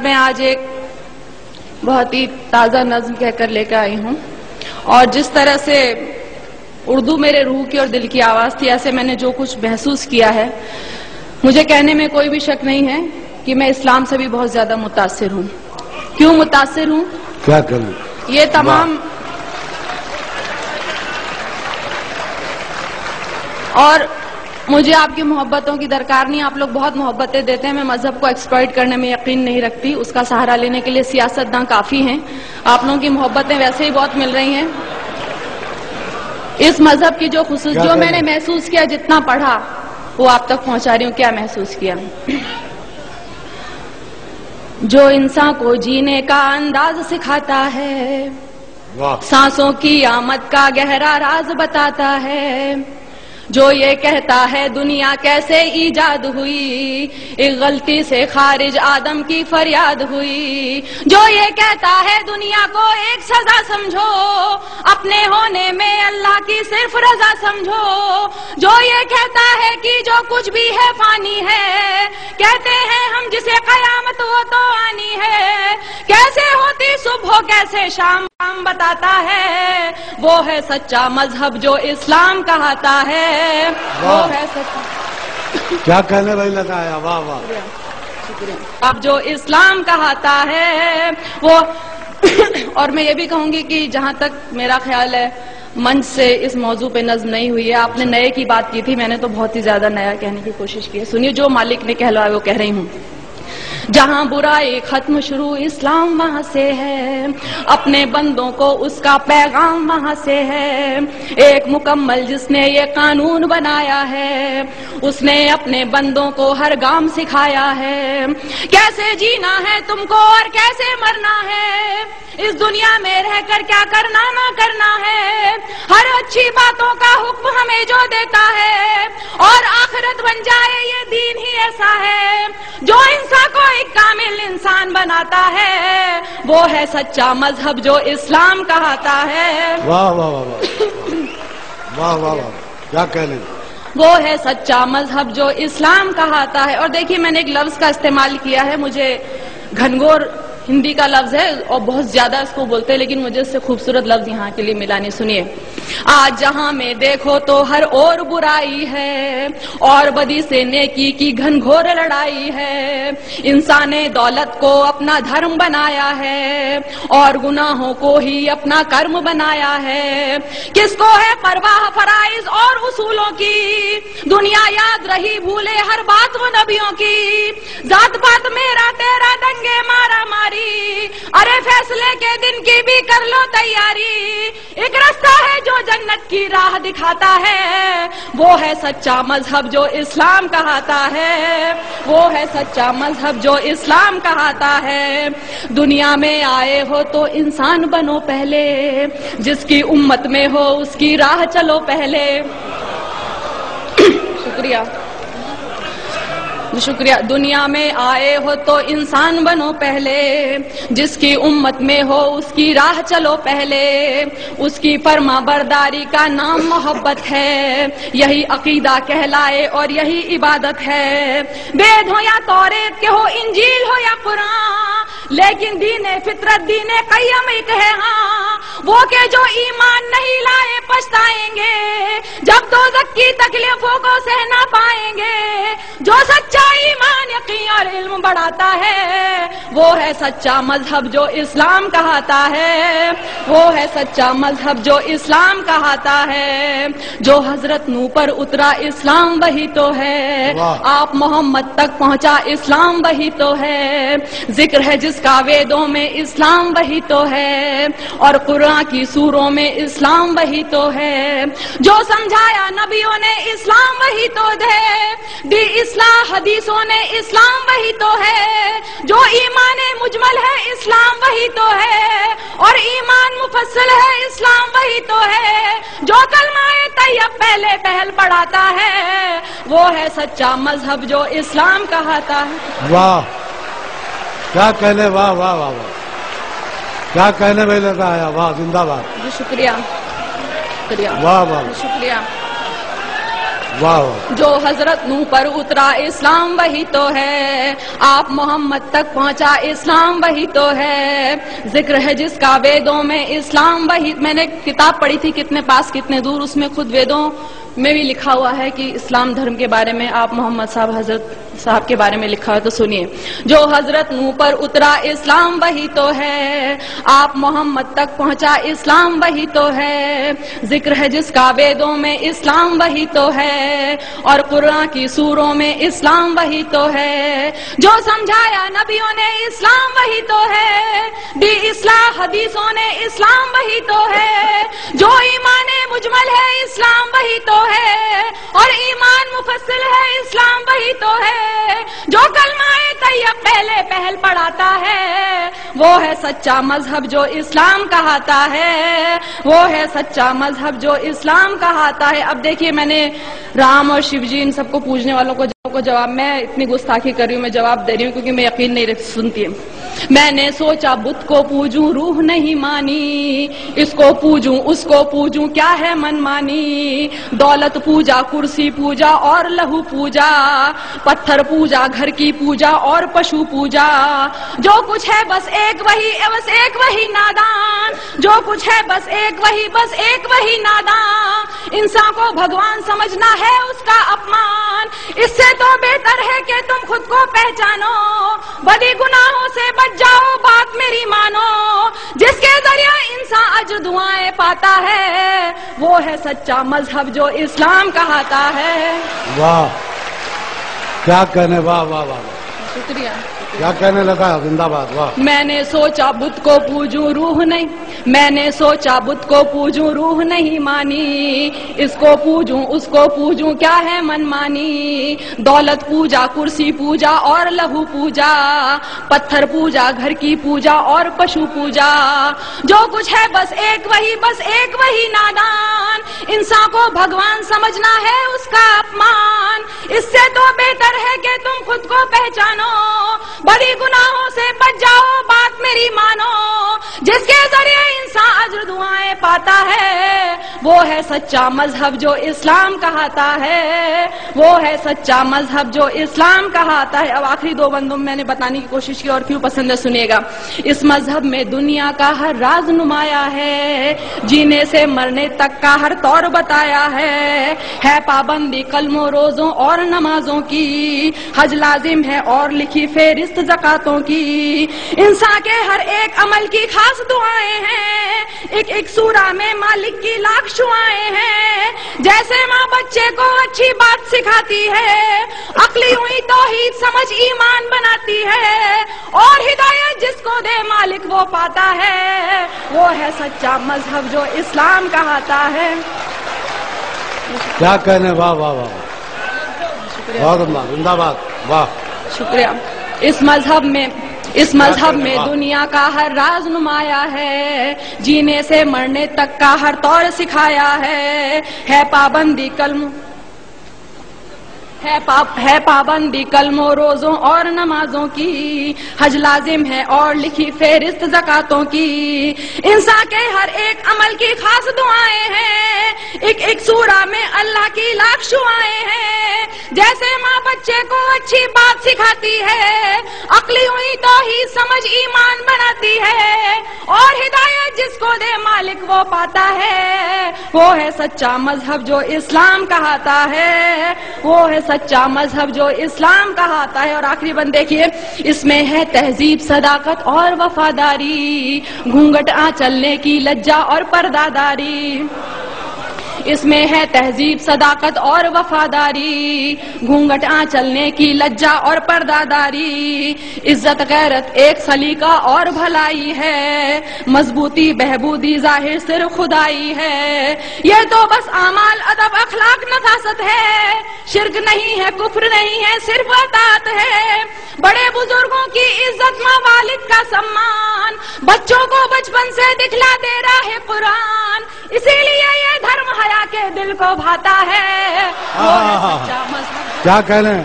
میں آج ایک بہت ہی تازہ نظم کہہ کر لے کر آئی ہوں، اور جس طرح سے اردو میرے روح کی اور دل کی آواز تھی، ایسے میں نے جو کچھ محسوس کیا ہے، مجھے کہنے میں کوئی بھی شک نہیں ہے کہ میں اسلام سے بھی بہت زیادہ متاثر ہوں۔ کیوں متاثر ہوں؟ کیا کروں؟ یہ تمام اور مجھے آپ کی محبتوں کی درکار نہیں، آپ لوگ بہت محبتیں دیتے ہیں، میں مذہب کو ایکسپلائٹ کرنے میں یقین نہیں رکھتی، اس کا سہارا لینے کے لیے سیاستداں کافی ہیں، آپ لوگوں کی محبتیں ویسے ہی بہت مل رہی ہیں۔ اس مذہب کی جو خصوص جو میں نے محسوس کیا، جتنا پڑھا وہ آپ تک پہنچا رہی ہوں۔ کیا محسوس کیا؟ جو انسان کو جینے کا انداز سکھاتا ہے، سانسوں کی آمد کا گہرا راز بتاتا ہے، جو یہ کہتا ہے دنیا کیسے ایجاد ہوئی، ایک غلطی سے خارج آدم کی فریاد ہوئی، جو یہ کہتا ہے دنیا کو ایک سزا سمجھو، اپنے ہونے میں اللہ کی صرف رضا سمجھو، جو یہ کہتا ہے کہ جو کچھ بھی ہے فانی ہے، کہتے ہیں ہم جسے قیامت وہ تو آنی ہے، کیسے ہوتی صبح کیسے شام بتاتا ہے، وہ ہے سچا مذہب جو اسلام کہاتا ہے، وہ ہے سچا۔ کیا کہنے بھائی لگایا، واہ واہ، شکریہ۔ اب جو اسلام کہاتا ہے وہ اور میں یہ بھی کہوں گی کہ جہاں تک میرا خیال ہے منچ سے اس موضوع پہ نظم نہیں ہوئی ہے، آپ نے نئے کی بات کی تھی، میں نے تو بہت ہی زیادہ نیا کہنے کی کوشش کی ہے۔ سنیے، جو مالک نے کہلوایا وہ کہہ رہی ہوں۔ جہاں برائی ختم شروع اسلام وہاں سے ہے، اپنے بندوں کو اس کا پیغام وہاں سے ہے، ایک مکمل جس نے یہ قانون بنایا ہے، اس نے اپنے بندوں کو ہر گام سکھایا ہے، کیسے جینا ہے تم کو اور کیسے مرنا ہے، اس دنیا میں رہ کر کیا کرنا نہ کرنا ہے، ہر اچھی باتوں کا حکم ہمیں جو دیتا ہے، اور آخرت بن جائے یہ دین ہی ایسا ہے جو انسان کو ایک کامل انسان بناتا ہے، وہ ہے سچا مذہب جو اسلام کہاتا ہے۔ واہ واہ واہ واہ واہ واہ، کیا کہنے، وہ ہے سچا مذہب جو اسلام کہاتا ہے۔ اور دیکھیے، میں نے ایک لفظ کا استعمال کیا ہے، مجھے گھنگور ہندی کا لفظ ہے اور بہت زیادہ اس کو بولتے ہیں، لیکن مجھے اس سے خوبصورت لفظ یہاں کے لیے ملا نہیں۔ سنیے، آج جہاں میں دیکھو تو ہر اور برائی ہے، اور بدی سے نیکی کی گھنگھور لڑائی ہے، انسان نے دولت کو اپنا دھرم بنایا ہے، اور گناہوں کو ہی اپنا کرم بنایا ہے، کس کو ہے پرواہ فرائض اور اصولوں کی، دنیا یاد رہی بھولے ہر بات وہ نبیوں کی، ذات پات میرا تیرا دنگے مارا ماری، ارے فیصلے کے دن کی بھی کر لو تیاری، ایک راستہ ہے جو جنت کی راہ دکھاتا ہے، وہ ہے سچا مذہب جو اسلام کہاتا ہے، وہ ہے سچا مذہب جو اسلام کہاتا ہے۔ دنیا میں آئے ہو تو انسان بنو پہلے، جس کی امت میں ہو اس کی راہ چلو پہلے۔ شکریہ شکریہ۔ دنیا میں آئے ہو تو انسان بنو پہلے، جس کی امت میں ہو اس کی راہ چلو پہلے، اس کی فرما برداری کا نام محبت ہے، یہی عقیدہ کہلائے اور یہی عبادت ہے، وید ہو یا توریت کے ہو، انجیل ہو یا قرآن، لیکن دین فطرت دین قیم ایک ہے، ہاں وہ کہ جو ایمان نہیں لائے پچھتائیں گے، جب دوزخ کی تکلیفوں کو سہ نہ پائیں گے، جو سچا ایمان یقین اور علم بڑھاتا ہے، وہ ہے سچا مذہب جو اسلام کہاتا ہے، وہ ہے سچا مذہب جو اسلام کہاتا ہے، جو حضرت نوح پر اترا اسلام وہی تو ہے، آپ محمد تک پہنچا اسلام وہی تو ہے، ذکر ہے جس کا ویدوں میں اسلام وہی تو ہے، اور قرآن کی سوروں میں اسلام وہی تو ہے، جو سمجھایا نبیوں نے اسلام وہی تو دی اصلاح حدیثوں نے اسلام وہی تو ہے، جو ایمان مجمل ہے اسلام وہی تو ہے، اور ایمان مفصل ہے اسلام وہی تو ہے، جو کلمہ طیب پہلے پہل پڑھاتا ہے، وہ ہے سچا مذہب جو اسلام کہاتا ہے۔ واہ، کیا کہنے، واہ واہ واہ واہ، کیا کہنے میں لگا آیا، واہ، زندہ باد۔ جی شکریہ، شکریہ، واہ واہ، شکریہ۔ واہ واہ. جو حضرت نوح پر اترا اسلام وہی تو ہے، آپ محمد تک پہنچا اسلام وہی تو ہے، ذکر ہے جس کا ویدوں میں اسلام وہی. میں نے کتاب پڑھی تھی کتنے پاس کتنے دور، اس میں خود ویدوں میں بھی لکھا ہوا ہے کہ اسلام دھرم کے بارے میں آپ محمد صاحب حضرت صاحب کے بارے میں لکھا ہے. تو سنیے، جو حضرت نوح پر اترا اسلام وہی تو ہے، آپ محمد تک پہنچا اسلام وہی تو ہے، ذکر ہے جس کا ویدوں میں اسلام وہی تو ہے، اور قرآن کی سوروں میں اسلام وہی تو ہے، جو سمجھایا نبیوں نے اسلام وہی تو ہے، دی اصلاح حدیثوں نے اسلام وہی تو ہے، جو ایمان مجمل ہے اسلام وہی تو ہے، اور ایمان مفصل ہے اسلام وہی تو ہے، جو کلمہ طیب پہلے پہل پڑھاتا ہے، وہ ہے سچا مذہب جو اسلام کہاتا ہے، وہ ہے سچا مذہب جو اسلام کہاتا ہے. اب دیکھیے، میں نے رام اور شیو جی ان سب کو پوجنے والوں کو جواب، میں اتنی گستاخی کر رہی ہوں، میں جواب دے رہی ہوں کیونکہ میں یقین نہیں سنتی ہے. میں نے سوچا بت کو پوجوں روح نہیں مانی، اس کو پوجوں اس کو پوجوں کیا ہے من مانی، دولت پوجا کرسی پوجا اور لہو پوجا، پتھر پوجا گھر کی پوجا اور پشو پوجا، جو کچھ ہے بس ایک وہی نادان، جو کچھ ہے بس ایک وہی نادان، انسان کو بھگوان سمجھنا ہے اس کا اپمان، اس سے تو بہتر ہے کہ تم خود کو پہچانو، بدی گناہوں سے بچ جاؤ بات میری مانو، جس کے ذریعہ انسان اجر دعائیں پاتا ہے، وہ ہے سچا مذہب جو اسلام کہاتا ہے. واہ، کیا کہنے، واہ واہ واہ. شکریہ. کیا کہنے لگا، زندہ باد. واہ. میں نے سوچا بت کو پوجوں روح نہیں، میں نے سوچا بت کو پوجوں روح نہیں مانی، اس کو پوجوں اس کو پوجوں کیا ہے من مانی، دولت پوجا کرسی پوجا اور لہو پوجا، پتھر پوجا گھر کی پوجا اور پشو پوجا، جو کچھ ہے بس ایک وہی نادان، انسان کو بھگوان سمجھنا ہے اس کا اپمان، اس سے تو بہتر ہے کہ تم خود کو پہچانو، بڑی گناہوں سے بچ جاؤ بات میری مانو، جس کے ذریعے انسان اجر دعائیں پاتا ہے، وہ ہے سچا مذہب جو اسلام کہاتا ہے، وہ ہے سچا مذہب جو اسلام کہاتا ہے. اب آخری دو بندوں میں نے بتانے کی کوشش کی اور کیوں پسند ہے سنیے گا. اس مذہب میں دنیا کا ہر راز نمایا ہے، جینے سے مرنے تک کا ہر طور بتایا ہے پابندی کلموں روزوں اور نمازوں کی، حج لازم ہے اور لکھی فہرست زکاتوں کی، انسان کے ہر ایک عمل کی خاص دعائیں ہیں، ایک ایک سورہ میں مالک کی لاکھ شعائیں ہیں، جیسے ماں بچے کو اچھی بات سکھاتی ہے، عقلی ہوئی توحید سمجھ ایمان بناتی ہے، اور ہدایت جس کو دے مالک وہ پاتا ہے، وہ ہے سچا مذہب جو اسلام کہاتا ہے. کیا کہنے، واہ واہ واہ. بہت اللہ، زندہ باد. واہ. شکریہ. اس مذہب میں دنیا کا ہر راز نمایا ہے، جینے سے مرنے تک کا ہر طور سکھایا ہے پابندی کلم ہے پابندی کلموں روزوں اور نمازوں کی، حج لازم ہے اور لکھی فہرست زکاتوں کی، انسان کے ہر ایک عمل کی خاص دعائیں ہیں، ایک ایک سورہ میں اللہ کی لاکھ شعائیں ہیں، جیسے ماں بچے کو اچھی بات سکھاتی ہے، عقلی ہوئی توحید سمجھ ایمان بناتی ہے، اور ہدایت جس کو دے مالک وہ پاتا ہے، وہ ہے سچا مذہب جو اسلام کہاتا ہے، وہ ہے سچا مذہب جو اسلام کہاتا ہے. اور آخری بند دیکھیے، اس میں ہے تہذیب صداقت اور وفاداری، گھونگھٹ چلنے کی لجا اور پرداداری، اس میں ہے تہذیب صداقت اور وفاداری، گھونگھٹ چلنے کی لجا اور پرداداری، عزت غیرت ایک سلیقہ اور بھلائی ہے، مضبوطی بہبودی ظاہر صرف خدائی ہے، یہ تو بس اعمال ادب اخلاق نفاست ہے، شرک نہیں ہے کفر نہیں ہے صرف اطاعت ہے، بڑے بزرگوں کی عزت ماں والد کا سمان، بچوں کو بچپن سے دکھلا دے رہا ہے قرآن، اسی لیے یہ دھرم حیا کے دل کو بھاتا ہے، وہ ہے سچا مذہب. کیا کہنے.